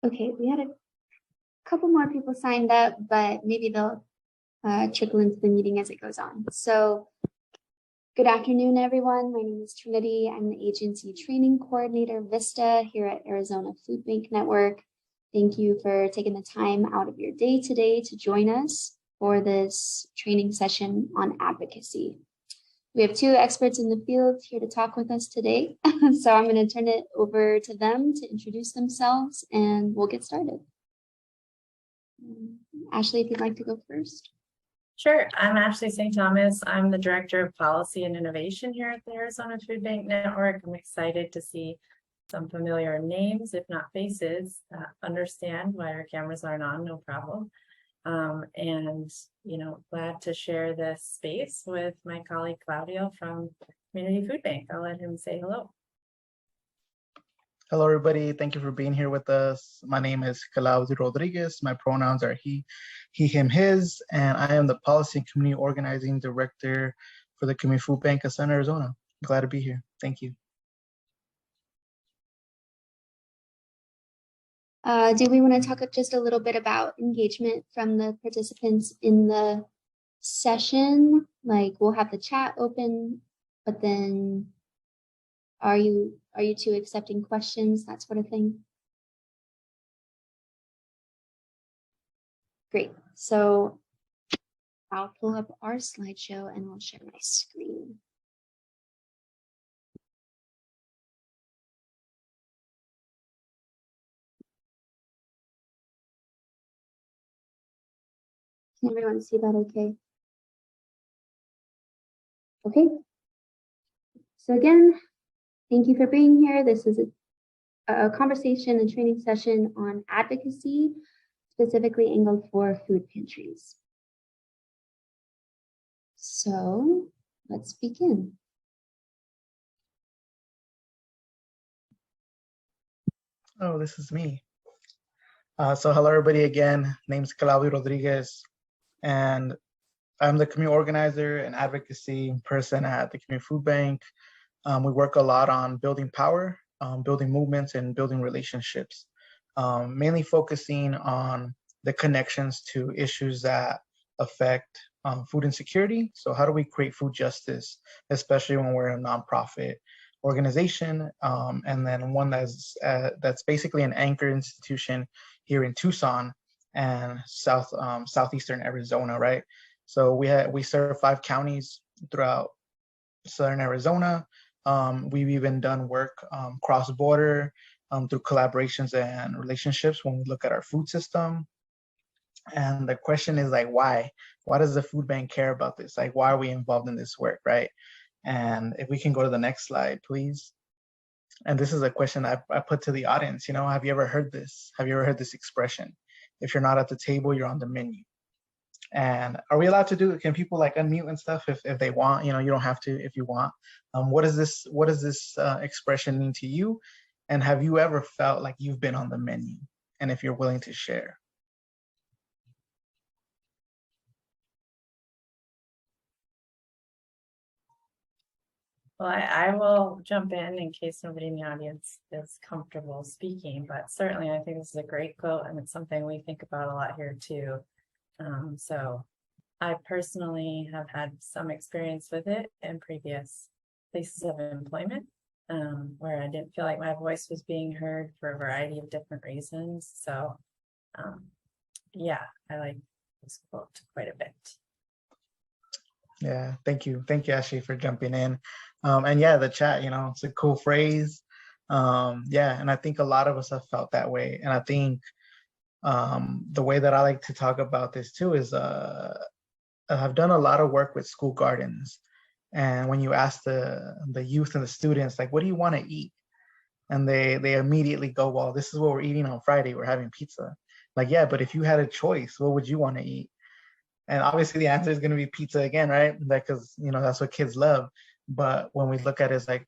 Okay, we had a couple more people signed up, but maybe they'll trickle into the meeting as it goes on. So good afternoon, everyone. My name is Trinity. I'm the agency training coordinator, VISTA, here at Arizona Food Bank Network. Thank you for taking the time out of your day today to join us for this training session on advocacy. We have two experts in the field here to talk with us today. So I'm going to turn it over to them to introduce themselves and we'll get started. Ashley, if you'd like to go first. Sure. I'm Ashley St. Thomas. I'm the Director of Policy and Innovation here at the Arizona Food Bank Network. I'm excited to see some familiar names, if not faces. Understand why our cameras aren't on, no problem. And, glad to share this space with my colleague Claudio from Community Food Bank. I'll let him say hello. Hello, everybody. Thank you for being here with us. My name is Claudio Rodriguez. My pronouns are he, him, his, and I am the Policy and Community Organizing Director for the Community Food Bank of Southern Arizona. I'm glad to be here. Thank you. Do we want to talk just a little bit about engagement from the participants in the session? Like we'll have the chat open, but then are you two accepting questions, that sort of thing? Great. So I'll pull up our slideshow and I'll share my screen. Can everyone see that okay? Okay. So again, thank you for being here. This is a conversation and training session on advocacy, specifically angled for food pantries. So let's begin. Oh, this is me. So hello, everybody again. Name's Claudio Rodriguez, and I'm the community organizer and advocacy person at the Community Food Bank. We work a lot on building power, building movements, and building relationships, mainly focusing on the connections to issues that affect food insecurity. So how do we create food justice, especially when we're a nonprofit organization, and then one that's basically an anchor institution here in Tucson and southeastern Arizona, right? So we serve 5 counties throughout southern Arizona. We've even done work cross-border through collaborations and relationships when we look at our food system. And the question is like, why? Why does the food bank care about this? Like, why are we involved in this work, right? And if we can go to the next slide, please. And this is a question I put to the audience. Have you ever heard this? Have you ever heard this expression? If you're not at the table, you're on the menu. And are we allowed to do it? Can people like unmute and stuff if they want? You don't have to if you want. What does this expression mean to you? And have you ever felt like you've been on the menu? And if you're willing to share. Well, I will jump in case nobody in the audience is comfortable speaking, but certainly I think this is a great quote and it's something we think about a lot here too. So I personally have had some experience with it in previous places of employment where I didn't feel like my voice was being heard for a variety of different reasons. So yeah, I like this quote quite a bit. Yeah, thank you, Ashley, for jumping in. And yeah, the chat, it's a cool phrase. Yeah, and I think a lot of us have felt that way. And I think the way that I like to talk about this too is I've done a lot of work with school gardens. And when you ask the youth and the students, like, what do you want to eat? And they immediately go, well, this is what we're eating on Friday. We're having pizza. Like, yeah, but if you had a choice, what would you want to eat? And obviously the answer is going to be pizza again, right? Because, that's what kids love. But when we look at it, it's like,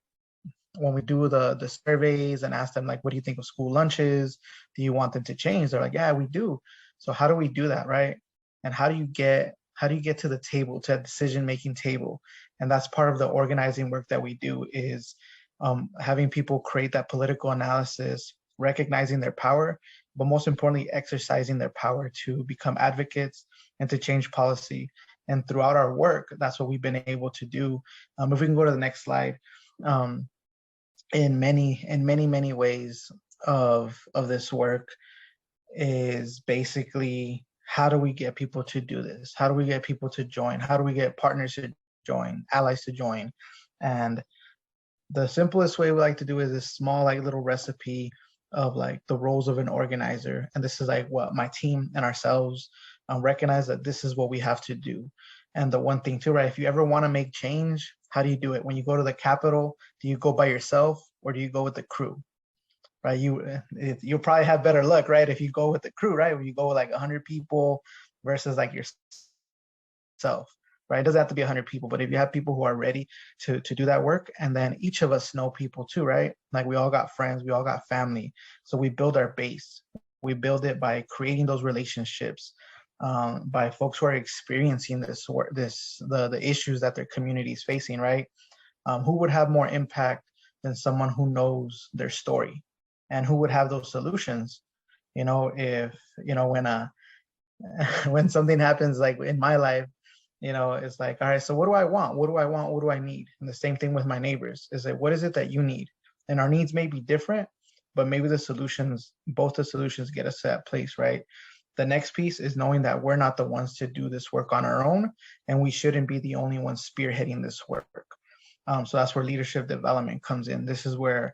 when we do the surveys and ask them, like, what do you think of school lunches? Do you want them to change? They're like, yeah, we do. So how do we do that, right? And how do you get to the table, to a decision-making table? And that's part of the organizing work that we do, is having people create that political analysis, recognizing their power, but most importantly, exercising their power to become advocates and to change policy. And throughout our work, that's what we've been able to do. If we can go to the next slide, in many ways of this work is basically, how do we get people to do this? How do we get people to join? How do we get partners to join, allies to join? And the simplest way we like to do is this small, like, little recipe of like the roles of an organizer. And this is like what my team and ourselves recognize that this is what we have to do. And the one thing too, right? If you ever want to make change, how do you do it? When you go to the Capitol, do you go by yourself or do you go with the crew? Right? You'll probably have better luck, right? If you go with the crew, right? When you go with like 100 people versus like yourself, right? It doesn't have to be 100 people, but if you have people who are ready to do that work, and then each of us know people too, right? Like we all got friends, we all got family. So we build our base. We build it by creating those relationships, by folks who are experiencing the issues that their community is facing, right? Who would have more impact than someone who knows their story? And who would have those solutions? If, when something happens, like in my life, it's like, all right, so what do I want? What do I want? What do I need? And the same thing with my neighbors is like, what is it that you need? And our needs may be different, but maybe both the solutions get us to that place, right? The next piece is knowing that we're not the ones to do this work on our own, and we shouldn't be the only ones spearheading this work. So that's where leadership development comes in. This is where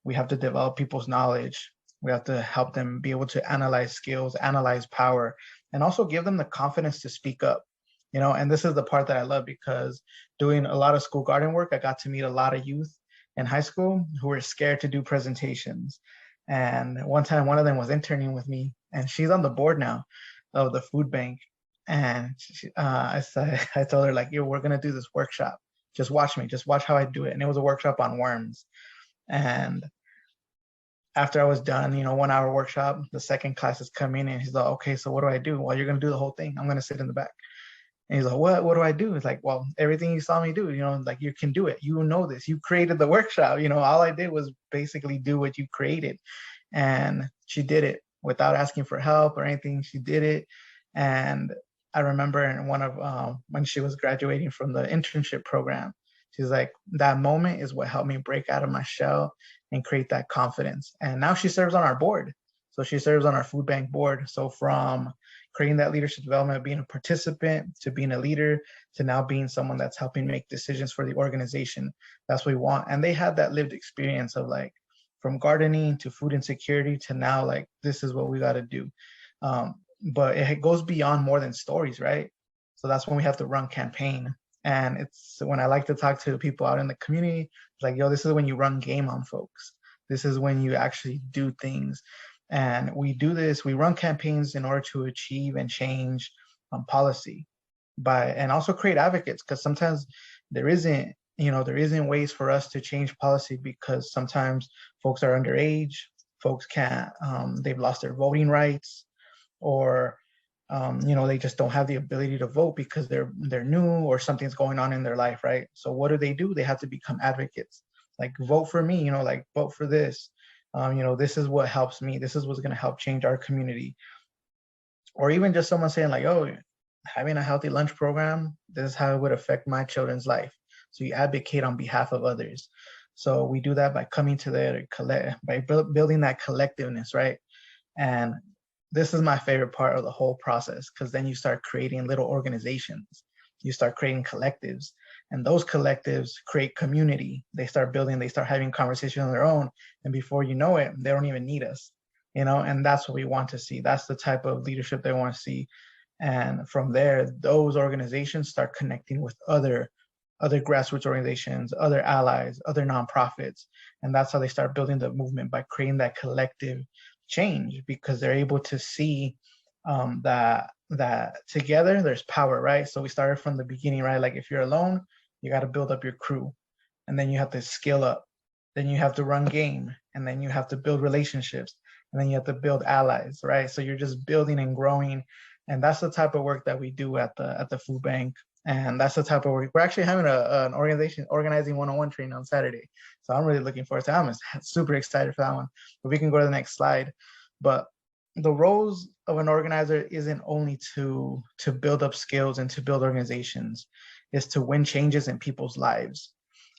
we have to develop people's knowledge. We have to help them be able to analyze skills, analyze power, and also give them the confidence to speak up. And this is the part that I love, because doing a lot of school garden work, I got to meet a lot of youth in high school who were scared to do presentations. And one time, one of them was interning with me, and she's on the board now of the food bank. And I told her, like, yo, we're going to do this workshop. Just watch me. Just watch how I do it. And it was a workshop on worms. And after I was done, 1 hour workshop, the second class is coming, and he's like, okay, so what do I do? Well, you're going to do the whole thing. I'm going to sit in the back. And he's like, what do I do? It's like, well, everything you saw me do, like, you can do it. You know this. You created the workshop. All I did was basically do what you created. And she did it without asking for help or anything. She did it. And I remember in one of when she was graduating from the internship program, she's like, that moment is what helped me break out of my shell and create that confidence. And now she serves on our board. So she serves on our food bank board. So from creating that leadership development, being a participant, to being a leader, to now being someone that's helping make decisions for the organization, that's what we want. And they had that lived experience of, like, from gardening to food insecurity to now, like, this is what we got to do. But it goes beyond more than stories, right? So that's when we have to run campaign. And it's when I like to talk to people out in the community, it's like, yo, this is when you run game on folks. This is when you actually do things. And we do this, we run campaigns in order to achieve and change policy and also create advocates, because sometimes there isn't ways for us to change policy, because sometimes folks are underage, folks can't, they've lost their voting rights, or they just don't have the ability to vote because they're new or something's going on in their life, right? So what do? They have to become advocates. Like, vote for me, like, vote for this. This is what helps me. This is what's going to help change our community. Or even just someone saying, like, oh, having a healthy lunch program, this is how it would affect my children's life. So you advocate on behalf of others. So we do that by coming together, by building that collectiveness, right? And this is my favorite part of the whole process, because then you start creating little organizations. You start creating collectives, and those collectives create community. They start building, they start having conversations on their own. And before you know it, they don't even need us, and that's what we want to see. That's the type of leadership they want to see. And from there, those organizations start connecting with other grassroots organizations, other allies, other nonprofits. And that's how they start building the movement, by creating that collective change, because they're able to see that together there's power, right? So we started from the beginning, right? Like, if you're alone, you got to build up your crew, and then you have to scale up, then you have to run game, and then you have to build relationships, and then you have to build allies, right? So you're just building and growing. And that's the type of work that we do at the food bank. And that's the type of work. We're actually having an organizing 101 training on Saturday. So I'm really looking forward to it. I'm super excited for that one. But we can go to the next slide. But the roles of an organizer isn't only to build up skills and to build organizations, is to win changes in people's lives.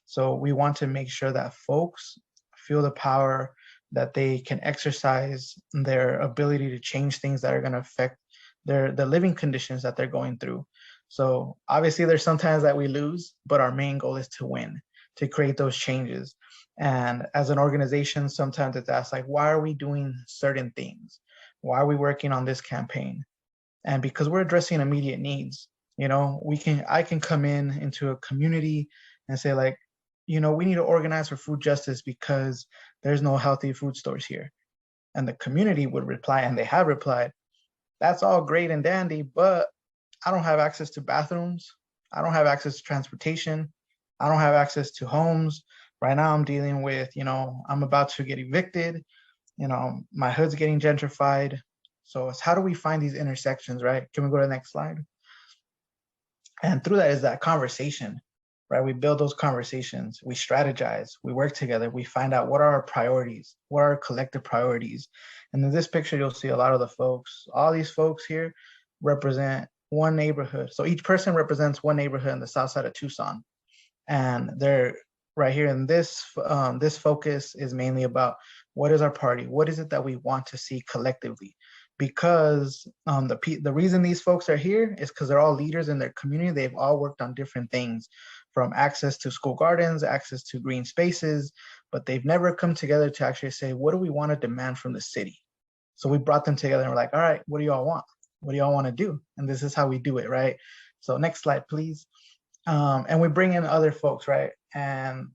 So we want to make sure that folks feel the power, that they can exercise their ability to change things that are going to affect the living conditions that they're going through. So obviously there's sometimes that we lose, but our main goal is to win, to create those changes. And as an organization, sometimes it's asked like, why are we doing certain things? Why are we working on this campaign? And because we're addressing immediate needs, I can come into a community and say like, we need to organize for food justice because there's no healthy food stores here. And the community would reply, and they have replied, that's all great and dandy, but I don't have access to bathrooms. I don't have access to transportation. I don't have access to homes. Right now I'm dealing with, I'm about to get evicted. My hood's getting gentrified. So it's how do we find these intersections, right? Can we go to the next slide? And through that is that conversation, right? We build those conversations, we strategize, we work together, we find out what are our priorities, what are our collective priorities. And in this picture, you'll see a lot of the folks, all these folks here represent one neighborhood. So each person represents one neighborhood in the south side of Tucson. And they're right here in this, this focus is mainly about what is our party? What is it that we want to see collectively? Because the reason these folks are here is because they're all leaders in their community. They've all worked on different things, from access to school gardens, access to green spaces, but they've never come together to actually say, what do we want to demand from the city? So we brought them together and we're like, all right, what do y'all want? What do y'all want to do? And this is how we do it, right? So next slide, please. And we bring in other folks, right? And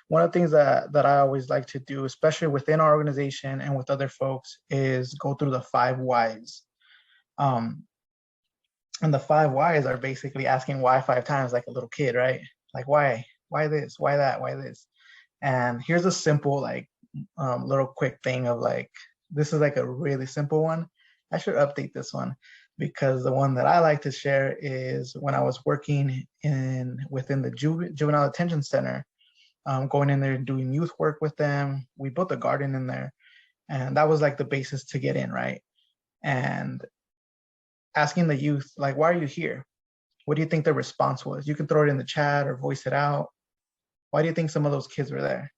one of the things that I always like to do, especially within our organization and with other folks, is go through the 5 whys. And the 5 whys are basically asking why 5 times, like a little kid, right? Like why this, why that, why this? And here's a simple, like little quick thing of like, this is like a really simple one. I should update this one, because the one that I like to share is when I was working within the juvenile detention center, going in there and doing youth work with them. We built a garden in there, and that was like the basis to get in, right? And asking the youth, like, why are you here? What do you think their response was? You can throw it in the chat or voice it out. Why do you think some of those kids were there?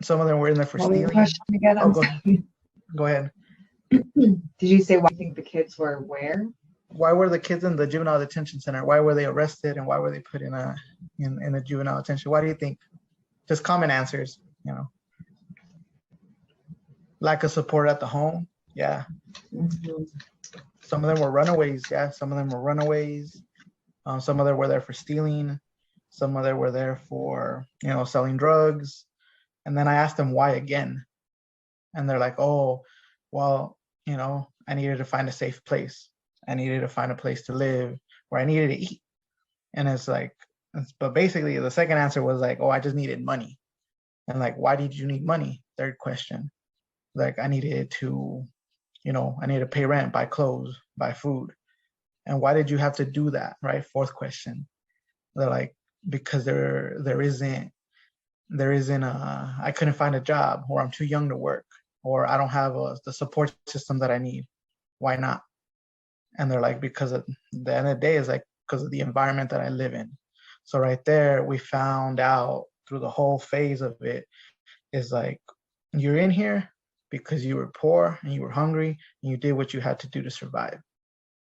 Some of them were in there for What was the stealing. question again? I'm go, sorry. go ahead. Did you say why you think the kids were where? Why were the kids in the juvenile detention center? Why were they arrested, and why were they put in a juvenile detention? Why do you think? Just common answers, Lack of support at the home. Yeah. Mm-hmm. Some of them were runaways. Yeah. Some of them were runaways. Some of them were there for stealing. Some of them were there for, selling drugs. And then I asked them why again. And they're like, oh, well, I needed to find a safe place. I needed to find a place to live, or I needed to eat. And it's like, but basically the second answer was like, oh, I just needed money. And like, why did you need money? Third question. Like, I needed to pay rent, buy clothes, buy food. And why did you have to do that, right? Fourth question. They're like, because there isn't I couldn't find a job, or I'm too young to work, or I don't have the support system that I need. Why not? And they're like, because at the end of the day is like, because of the environment that I live in. So right there, we found out through the whole phase of it is like, you're in here because you were poor and you were hungry and you did what you had to do to survive,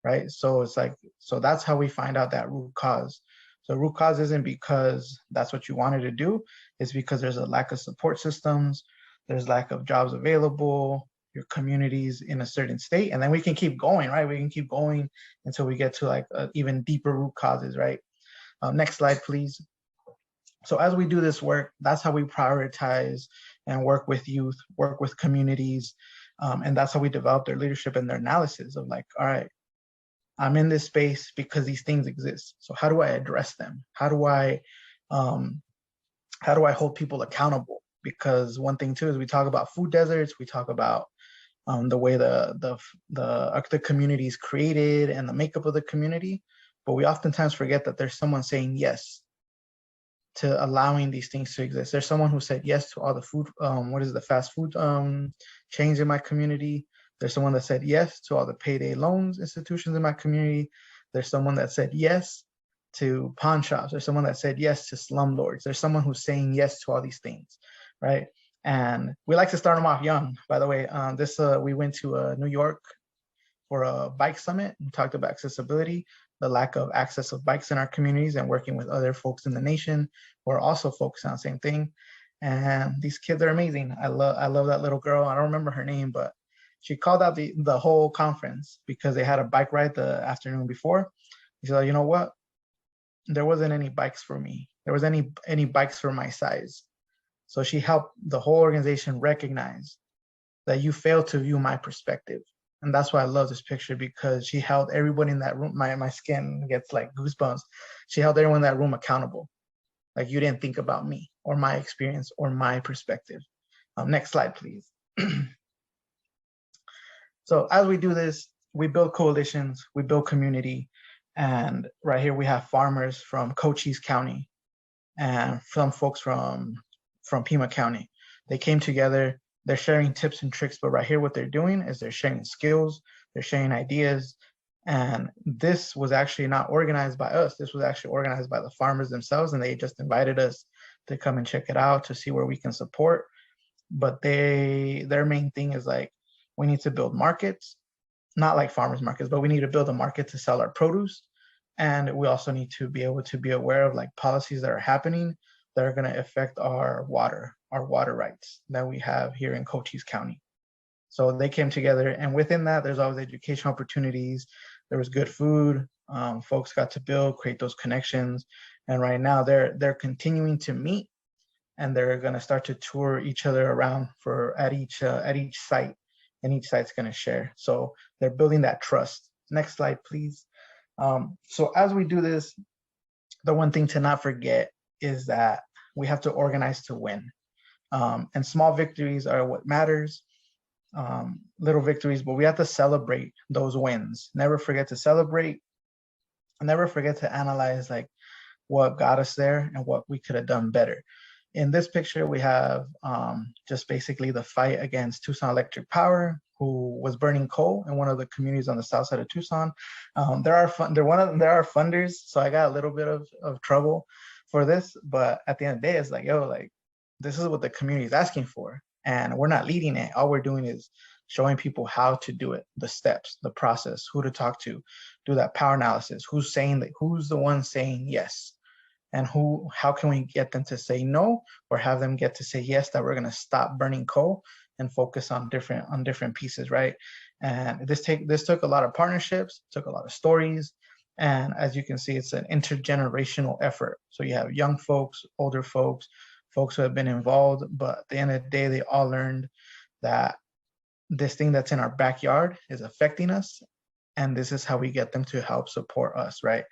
right? So it's like, so that's how we find out that root cause. So root cause isn't because that's what you wanted to do. It's because there's a lack of support systems. There's lack of jobs available. Your community's in a certain state. And then we can keep going, right? We can keep going until we get to like even deeper root causes, right? Next slide, please. So as we do this work, that's how we prioritize and work with youth, work with communities. And that's how we develop their leadership and their analysis of like, all right, I'm in this space because these things exist. So how do I address them? How do I hold people accountable? Because one thing too is we talk about food deserts, we talk about the way the community is created and the makeup of the community, but we oftentimes forget that there's someone saying yes to allowing these things to exist. There's someone who said yes to all the food, the fast food chains in my community. There's someone that said yes to all the payday loans institutions in my community. There's someone that said yes to pawn shops. There's someone that said yes to slumlords. There's someone who's saying yes to all these things, right? And we like to start them off young. By the way, we went to New York for a bike summit and talked about accessibility, the lack of access of bikes in our communities, and working with other folks in the nation who are also focused on the same thing. And these kids are amazing. I love that little girl. I don't remember her name, but she called out the whole conference because they had a bike ride the afternoon before. She said, you know what? There wasn't any bikes for me. There was any bikes for my size. So she helped the whole organization recognize that you failed to view my perspective. And that's why I love this picture, because she held everyone in that room. My skin gets like goosebumps. She held everyone in that room accountable. Like, you didn't think about me or my experience or my perspective. Next slide, please. So as we do this, we build coalitions, we build community. And right here we have farmers from Cochise County and some folks from Pima County. They came together. They're sharing tips and tricks, but right here what they're doing is they're sharing skills, they're sharing ideas. And this was actually not organized by us. This was actually organized by the farmers themselves, and they just invited us to come and check it out to see where we can support. But their main thing is like, we need to build markets, not like farmers markets, but we need to build a market to sell our produce. And we also need to be able to be aware of like policies that are happening that are going to affect our water rights that we have here in Cochise County. So they came together, and within that, there's always educational opportunities. There was good food. Folks got to create those connections. And right now they're continuing to meet, and they're going to start to tour each other around at each site, and each site's going to share. So they're building that trust. Next slide, please. So as we do this, the one thing to not forget is that we have to organize to win. And small victories are what matters, little victories, but we have to celebrate those wins. Never forget to celebrate. Never forget to analyze like what got us there and what we could have done better. In this picture, we have just basically the fight against Tucson Electric Power, who was burning coal in one of the communities on the south side of Tucson. There are funders, so I got a little bit of trouble for this, but at the end of the day, it's like, yo, like, this is what the community is asking for, and we're not leading it. All we're doing is showing people how to do it, the steps, the process, who to talk to, do that power analysis, who's the one saying yes, and how can we get them to say no, or have them get to say yes, that we're going to stop burning coal and focus on different pieces, right? And this took a lot of partnerships, took a lot of stories, and as you can see, it's an intergenerational effort. So you have young folks, older folks who have been involved, but at the end of the day, they all learned that this thing that's in our backyard is affecting us, and this is how we get them to help support us, right?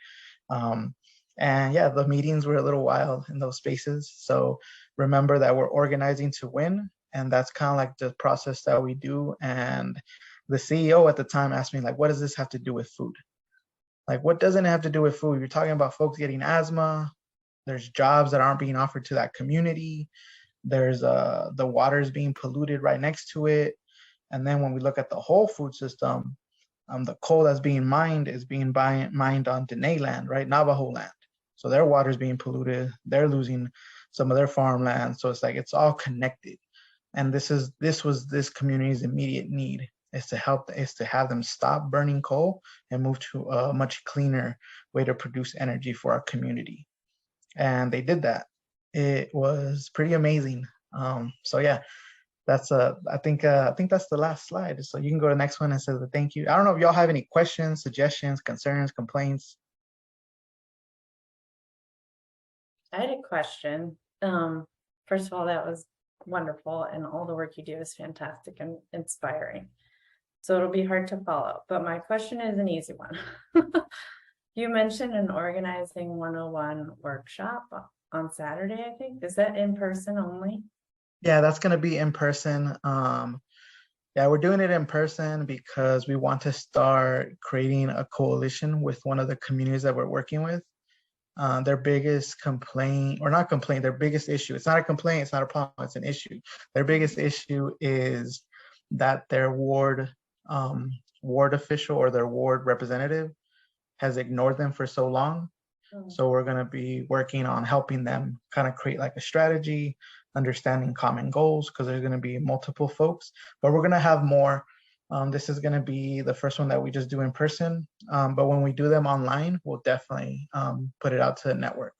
And yeah, the meetings were a little wild in those spaces. So remember that we're organizing to win, and that's kind of like the process that we do. And the CEO at the time asked me, like, what does this have to do with food? Like, what doesn't it have to do with food? You're talking about folks getting asthma. There's jobs that aren't being offered to that community. There's the water's being polluted right next to it. And then when we look at the whole food system, the coal that's being mined is being mined on Dene land, right? Navajo land. So their water is being polluted. They're losing some of their farmland. So it's like, it's all connected. And this was this community's immediate need, is to have them stop burning coal and move to a much cleaner way to produce energy for our community. And they did that. It was pretty amazing. So yeah, that's I think that's the last slide. So you can go to the next one and say the thank you. I don't know if y'all have any questions, suggestions, concerns, complaints. I had a question. First of all, that was wonderful, and all the work you do is fantastic and inspiring. So it'll be hard to follow, but my question is an easy one. You mentioned an Organizing 101 workshop on Saturday, I think. Is that in person only? Yeah, that's going to be in person. Yeah, we're doing it in person because we want to start creating a coalition with one of the communities that we're working with. their biggest complaint, or not complaint, their biggest issue, it's not a complaint, it's not a problem, it's an issue. Their biggest issue is that their ward official or their ward representative has ignored them for so long. So we're going to be working on helping them kind of create like a strategy, understanding common goals, because there's going to be multiple folks, but we're going to have more. This is going to be the first one that we just do in person, but when we do them online, we'll definitely put it out to the network.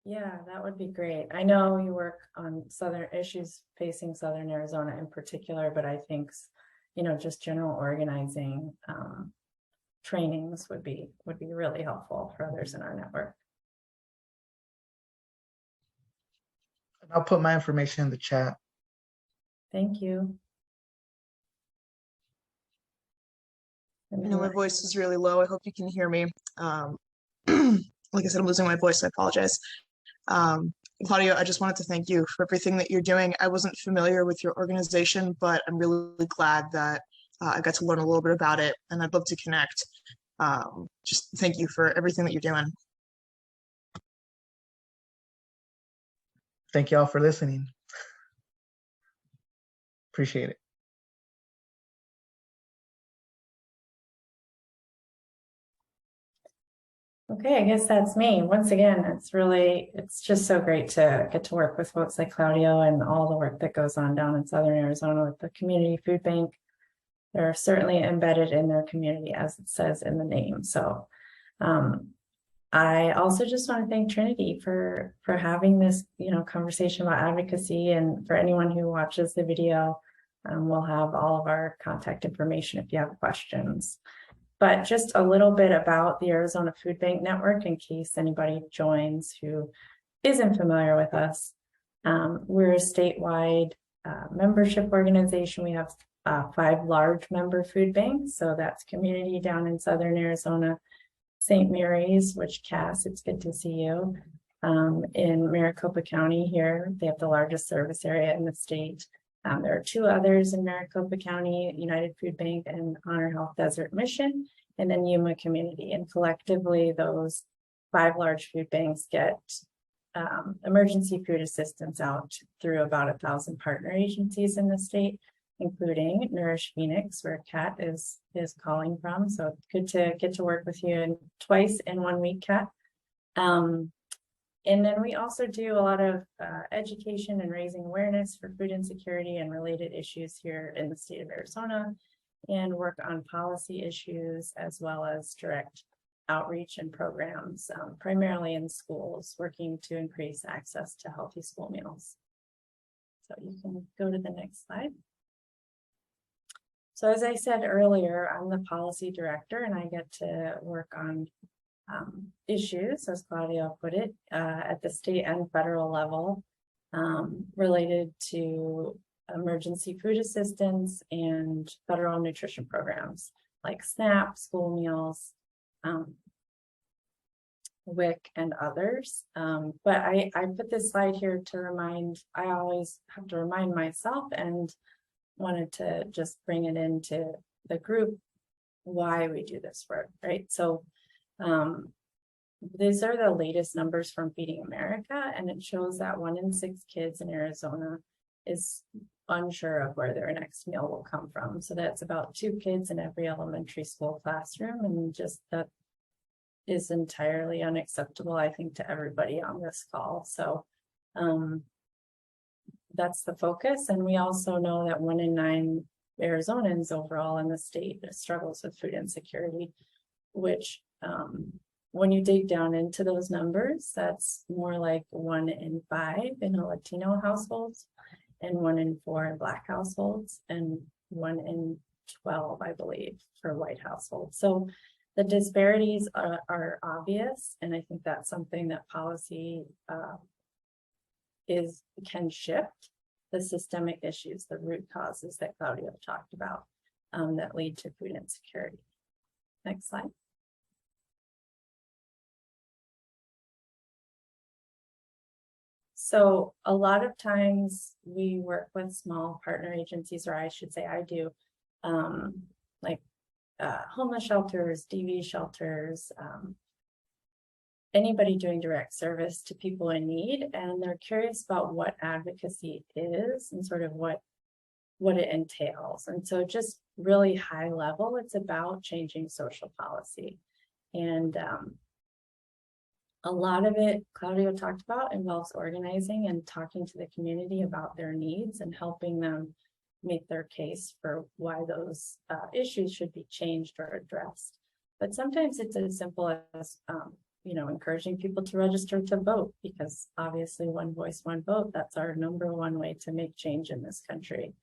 Yeah, that would be great. I know you work on Southern issues facing Southern Arizona in particular, but I think, just general organizing trainings would be really helpful for others in our network. I'll put my information in the chat. Thank you. I know my voice is really low. I hope you can hear me. Like I said, I'm losing my voice. So I apologize. Claudio, I just wanted to thank you for everything that you're doing. I wasn't familiar with your organization, but I'm really glad that I got to learn a little bit about it, and I'd love to connect. Just thank you for everything that you're doing. Thank you all for listening. Appreciate it. Okay, I guess that's me. Once again, it's just so great to get to work with folks like Claudio and all the work that goes on down in Southern Arizona with the community food bank. They're certainly embedded in their community, as it says in the name. So I also just want to thank Trinity for having this, conversation about advocacy, and for anyone who watches the video, we'll have all of our contact information if you have questions. But just a little bit about the Arizona Food Bank Network in case anybody joins who isn't familiar with us. We're a statewide membership organization. We have 5 large member food banks. So that's Community down in Southern Arizona, St. Mary's, which Cass, it's good to see you. In Maricopa County here, they have the largest service area in the state. There are 2 others in Maricopa County, United Food Bank and Honor Health Desert Mission, and then Yuma Community. And collectively, those 5 large food banks get emergency food assistance out through about 1,000 partner agencies in the state, including Nourish Phoenix, where Kat is calling from. So good to get to work with you twice in 1 week, Kat. And then we also do a lot of education and raising awareness for food insecurity and related issues here in the state of Arizona, and work on policy issues as well as direct outreach and programs, primarily in schools, working to increase access to healthy school meals. So you can go to the next slide. So as I said earlier, I'm the policy director, and I get to work on issues, as Claudio put it, at the state and federal level, related to emergency food assistance and federal nutrition programs like SNAP, school meals, WIC, and others. But I put this slide here to I always have to remind myself, and wanted to just bring it into the group why we do this work, right? So these are the latest numbers from Feeding America, and it shows that 1 in 6 kids in Arizona is unsure of where their next meal will come from. So that's about 2 kids in every elementary school classroom, and just that is entirely unacceptable, I think, to everybody on this call. So that's the focus. And we also know that 1 in 9 Arizonans overall in the state struggles with food insecurity, which when you dig down into those numbers, that's more like 1 in 5 in Latino households, and 1 in 4 in Black households, and 1 in 12, I believe, for white households. So the disparities are obvious, and I think that's something that policy can shift the systemic issues, the root causes that Claudio talked about, that lead to food insecurity. Next slide. So a lot of times we work with small partner agencies, or I should say I do, like homeless shelters, DV shelters, anybody doing direct service to people in need, and they're curious about what advocacy is and sort of what it entails. And so just really high level, it's about changing social policy. And a lot of it, Claudio talked about, involves organizing and talking to the community about their needs and helping them make their case for why those issues should be changed or addressed. But sometimes it's as simple as, encouraging people to register to vote, because obviously one voice, one vote, that's our #1 way to make change in this country.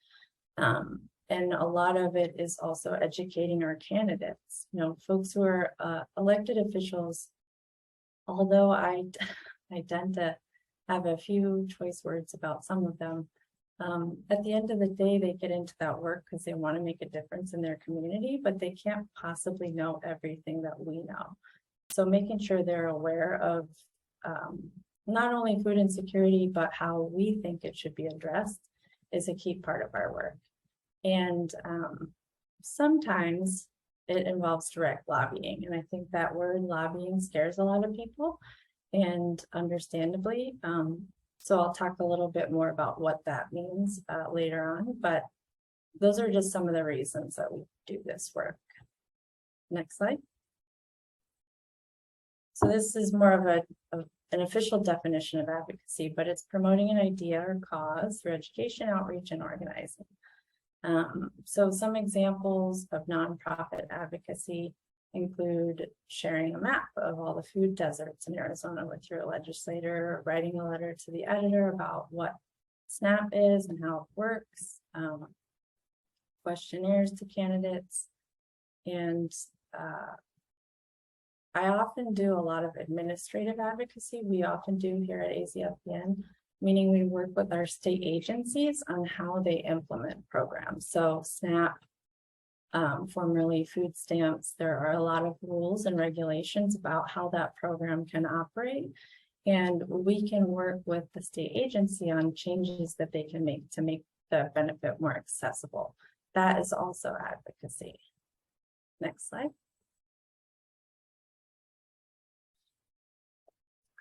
And a lot of it is also educating our candidates, folks who are elected officials. Although I tend to have a few choice words about some of them, at the end of the day, they get into that work because they want to make a difference in their community, but they can't possibly know everything that we know. So making sure they're aware of not only food insecurity, but how we think it should be addressed is a key part of our work. And sometimes it involves direct lobbying. And I think that word lobbying scares a lot of people, and understandably. So I'll talk a little bit more about what that means later on, but those are just some of the reasons that we do this work. Next slide. So this is more of an official definition of advocacy, but it's promoting an idea or cause through education, outreach, and organizing. So some examples of nonprofit advocacy include sharing a map of all the food deserts in Arizona with your legislator, or writing a letter to the editor about what SNAP is and how it works, questionnaires to candidates, and I often do a lot of administrative advocacy. We often do here at AZFBN, meaning we work with our state agencies on how they implement programs. So SNAP, formerly food stamps, there are a lot of rules and regulations about how that program can operate. And we can work with the state agency on changes that they can make to make the benefit more accessible. That is also advocacy. Next slide.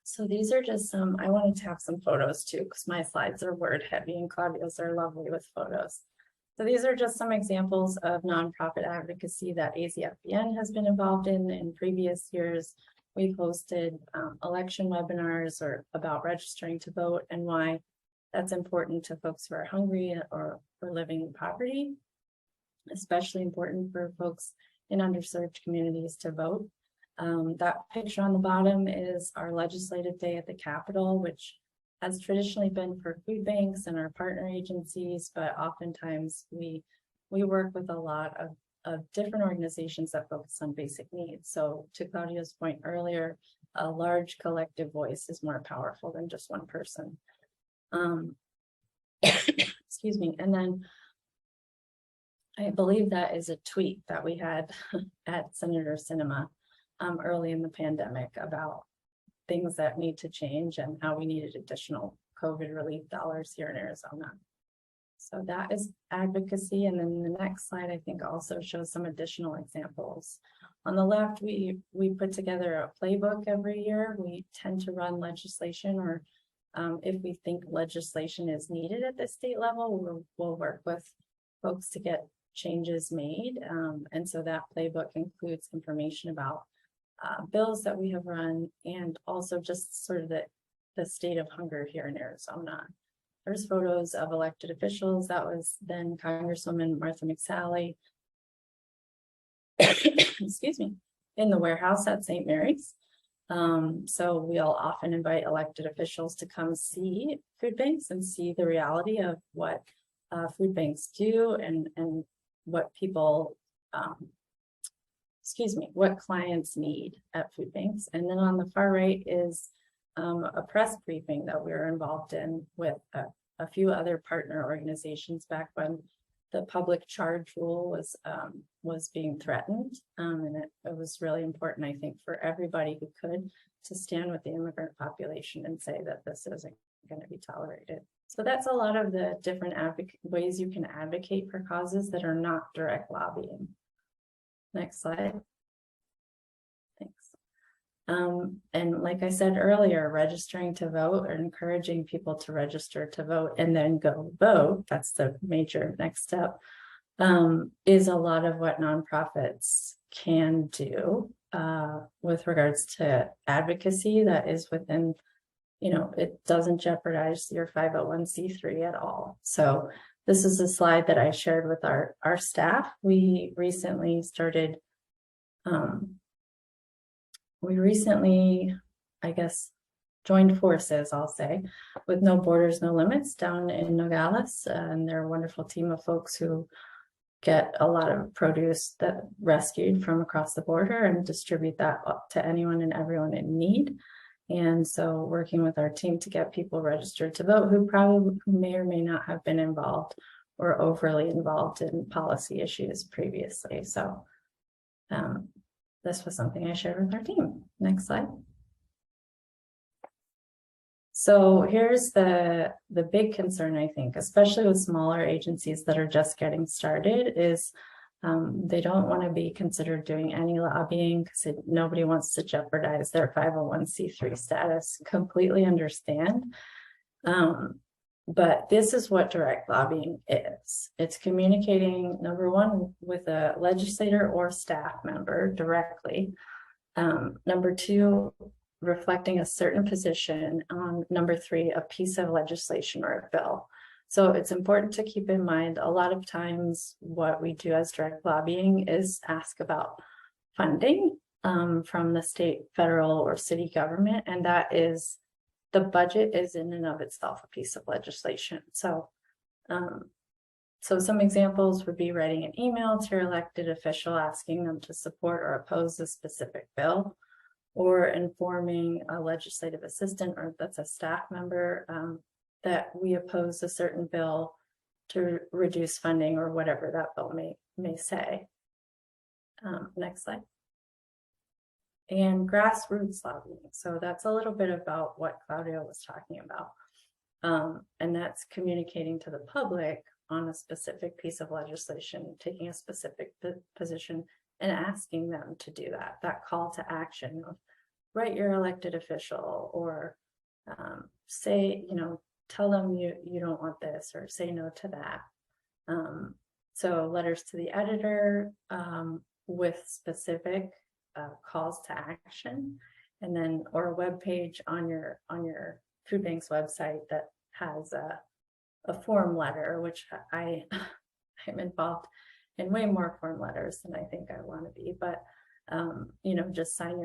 So these are just some, I wanted to have some photos too, because my slides are word heavy and Claudio's are lovely with photos. So these are just some examples of nonprofit advocacy that AZFBN has been involved in previous years. We've hosted election webinars or about registering to vote and why that's important to folks who are hungry or living in poverty, especially important for folks in underserved communities to vote. That picture on the bottom is our legislative day at the Capitol, which has traditionally been for food banks and our partner agencies, but oftentimes we work with a lot of different organizations that focus on basic needs. So to Claudio's point earlier, a large collective voice is more powerful than just one person. Excuse me. And then I believe that is a tweet that we had at Senator Sinema early in the pandemic about things that need to change and how we needed additional COVID relief dollars here in Arizona. So that is advocacy. And then the next slide, I think, also shows some additional examples. On the left, we put together a playbook every year. We tend to run legislation, or if we think legislation is needed at the state level, we'll work with folks to get changes made. And so that playbook includes information about bills that we have run, and also just sort of the state of hunger here in Arizona. There's photos of elected officials. That was then Congresswoman Martha McSally, excuse me, in the warehouse at St. Mary's. So we'll often invite elected officials to come see food banks and see the reality of what food banks do and what people what clients need at food banks. And then on the far right is a press briefing that we were involved in with a few other partner organizations back when the public charge rule was being threatened. And it was really important, I think, for everybody who could to stand with the immigrant population and say that this isn't going to be tolerated. So that's a lot of the different ways you can advocate for causes that are not direct lobbying. Next slide. Thanks. And like I said earlier, registering to vote or encouraging people to register to vote and then go vote, that's the major next step, is a lot of what nonprofits can do with regards to advocacy that is within, it doesn't jeopardize your 501c3 at all. So this is a slide that I shared with our staff. We recently started, I guess, joined forces, I'll say, with No Borders, No Limits down in Nogales. And they're a wonderful team of folks who get a lot of produce that rescued from across the border and distribute that up to anyone and everyone in need. And so working with our team to get people registered to vote who may or may not have been involved or overly involved in policy issues previously. So this was something I shared with our team. Next slide. So here's the big concern, I think, especially with smaller agencies that are just getting started, is they don't want to be considered doing any lobbying because nobody wants to jeopardize their 501c3 status. Completely understand. But this is what direct lobbying is. It's communicating, number one, with a legislator or staff member directly. Number two, reflecting a certain position on. Number three, a piece of legislation or a bill. So it's important to keep in mind, a lot of times what we do as direct lobbying is ask about funding from the state, federal, or city government. And that is, the budget is in and of itself a piece of legislation. So some examples would be writing an email to your elected official asking them to support or oppose a specific bill, or informing a legislative assistant, or that's a staff member, that we oppose a certain bill to reduce funding or whatever that bill may say. Next slide. And grassroots lobbying. So that's a little bit about what Claudio was talking about. And that's communicating to the public on a specific piece of legislation, taking a specific position and asking them to do that. That call to action of write your elected official, or say, tell them you don't want this, or say no to that. So letters to the editor with specific calls to action, and then, or a web page on your food bank's website that has a form letter, which I'm involved in way more form letters than I think I want to be, but just sign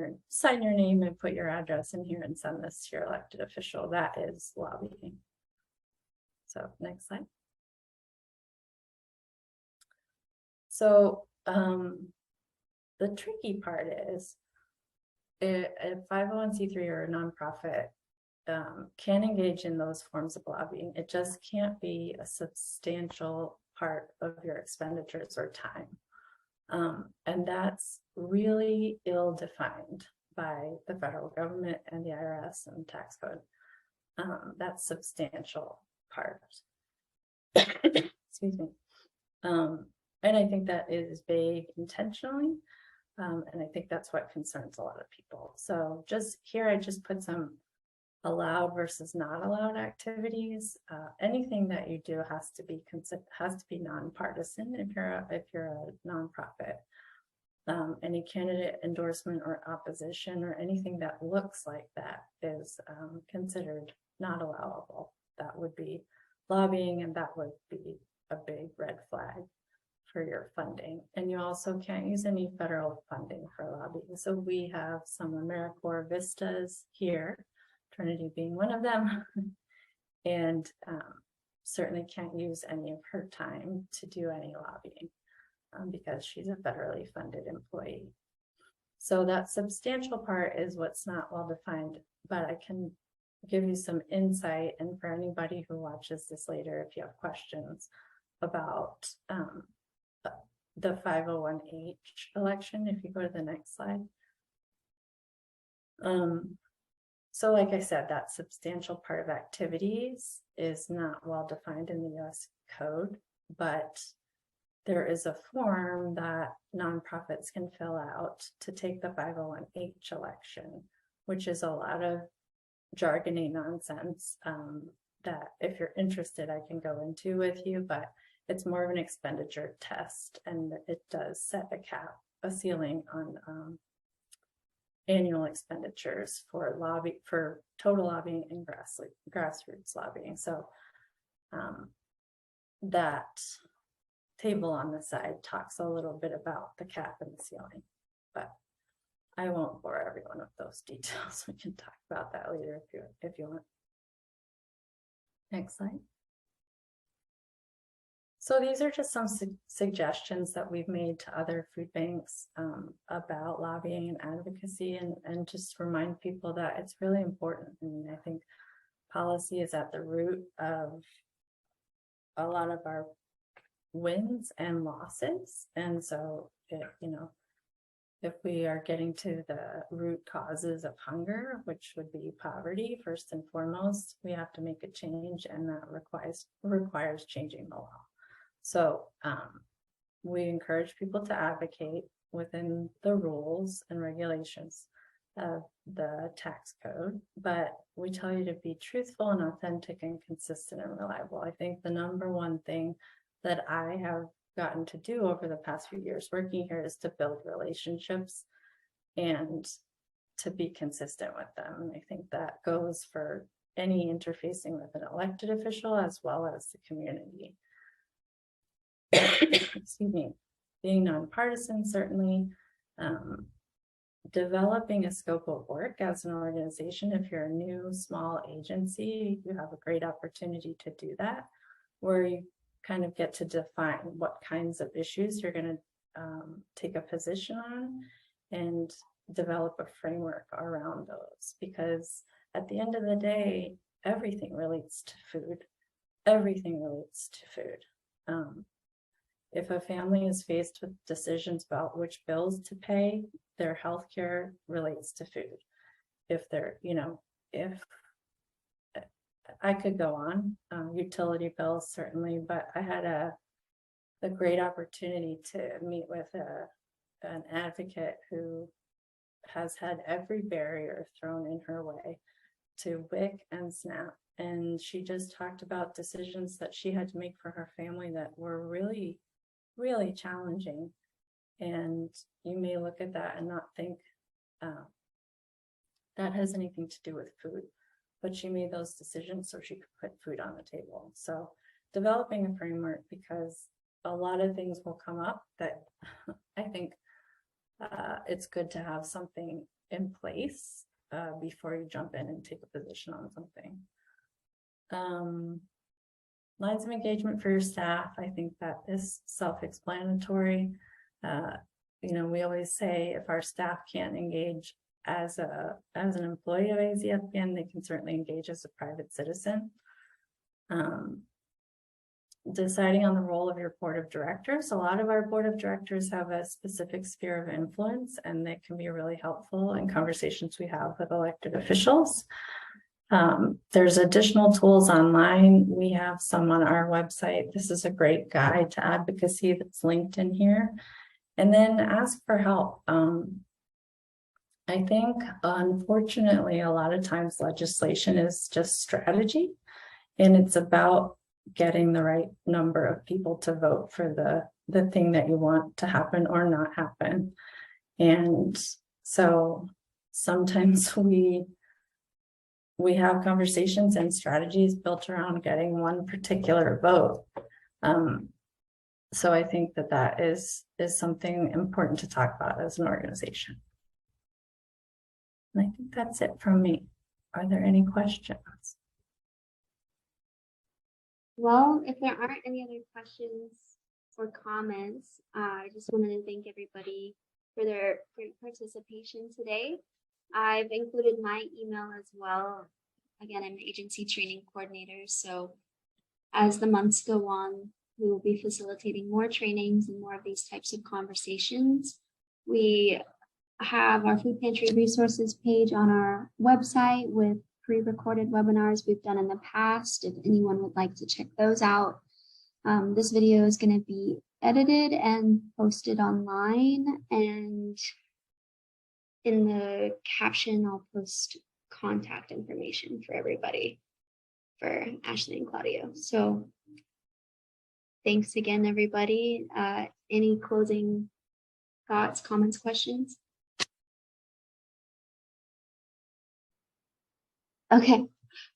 your name and put your address in here and send this to your elected official. That is lobbying. So next slide. So the tricky part is a 501c3 or a nonprofit can engage in those forms of lobbying. It just can't be a substantial part of your expenditures or time. And that's really ill-defined by the federal government and the IRS and tax code. That's substantial part. Excuse me. And I think that is vague intentionally. And I think that's what concerns a lot of people. So just here, I just put some allowed versus not allowed activities. Anything that you do has to be nonpartisan if you're a nonprofit. Any candidate endorsement or opposition or anything that looks like that is considered not allowable. That would be lobbying, and that would be a big red flag for your funding. And you also can't use any federal funding for lobbying. So we have some AmeriCorps Vistas here, Trinity being one of them, and certainly can't use any of her time to do any lobbying because she's a federally funded employee. So that substantial part is what's not well defined, but I can give you some insight. And for anybody who watches this later, if you have questions about the 501H election, if you go to the next slide. So like I said, that substantial part of activities is not well defined in the US code, but there is a form that nonprofits can fill out to take the 501H election which is a lot of jargony nonsense that if you're interested, I can go into with you, but it's more of an expenditure test, and it does set a cap, a ceiling on annual expenditures for total lobbying and grassroots lobbying. So that table on the side talks a little bit about the cap and the ceiling, but I won't bore everyone with those details. We can talk about that later if you want. Next slide. So these are just some suggestions that we've made to other food banks about lobbying and advocacy, and just remind people that it's really important. I mean, I think policy is at the root of a lot of our wins and losses. And so, if we are getting to the root causes of hunger, which would be poverty, first and foremost, we have to make a change, and that requires changing the law. So we encourage people to advocate within the rules and regulations of the tax code, but we tell you to be truthful and authentic and consistent and reliable. I think the number one thing that I have gotten to do over the past few years working here is to build relationships and to be consistent with them. And I think that goes for any interfacing with an elected official as well as the community. Excuse me. Being nonpartisan, certainly. Developing a scope of work as an organization. If you're a new small agency, you have a great opportunity to do that, where you kind of get to define what kinds of issues you're going to take a position on and develop a framework around those. Because at the end of the day, everything relates to food. Everything relates to food. If a family is faced with decisions about which bills to pay, their healthcare relates to food. If they're, if I could go on, utility bills certainly, but I had a great opportunity to meet with an advocate who has had every barrier thrown in her way to WIC and SNAP. And she just talked about decisions that she had to make for her family that were really, really challenging. And you may look at that and not think that has anything to do with food, but she made those decisions so she could put food on the table. So developing a framework, because a lot of things will come up that I think it's good to have something in place before you jump in and take a position on something. Lines of engagement for your staff, I think that is self-explanatory. We always say if our staff can't engage as an employee of AZFBN, they can certainly engage as a private citizen. Deciding on the role of your board of directors. A lot of our board of directors have a specific sphere of influence, and they can be really helpful in conversations we have with elected officials. There's additional tools online. We have some on our website. This is a great guide to advocacy that's linked in here. And then ask for help. I think, unfortunately, a lot of times legislation is just strategy, and it's about getting the right number of people to vote for the thing that you want to happen or not happen. And so sometimes we have conversations and strategies built around getting one particular vote. So I think that is something important to talk about as an organization. And I think that's it from me. Are there any questions? Well, if there aren't any other questions or comments, I just wanted to thank everybody for their great participation today. I've included my email as well. Again, I'm the agency training coordinator. So as the months go on, we will be facilitating more trainings and more of these types of conversations. We have our food pantry resources page on our website with pre-recorded webinars we've done in the past. If anyone would like to check those out, this video is going to be edited and posted online. And in the caption, I'll post contact information for everybody for Ashley and Claudio. So thanks again, everybody. Any closing thoughts, comments, questions? Okay.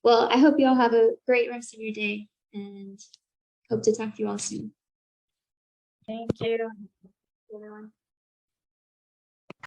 Well, I hope you all have a great rest of your day and hope to talk to you all soon. Thank you. Everyone.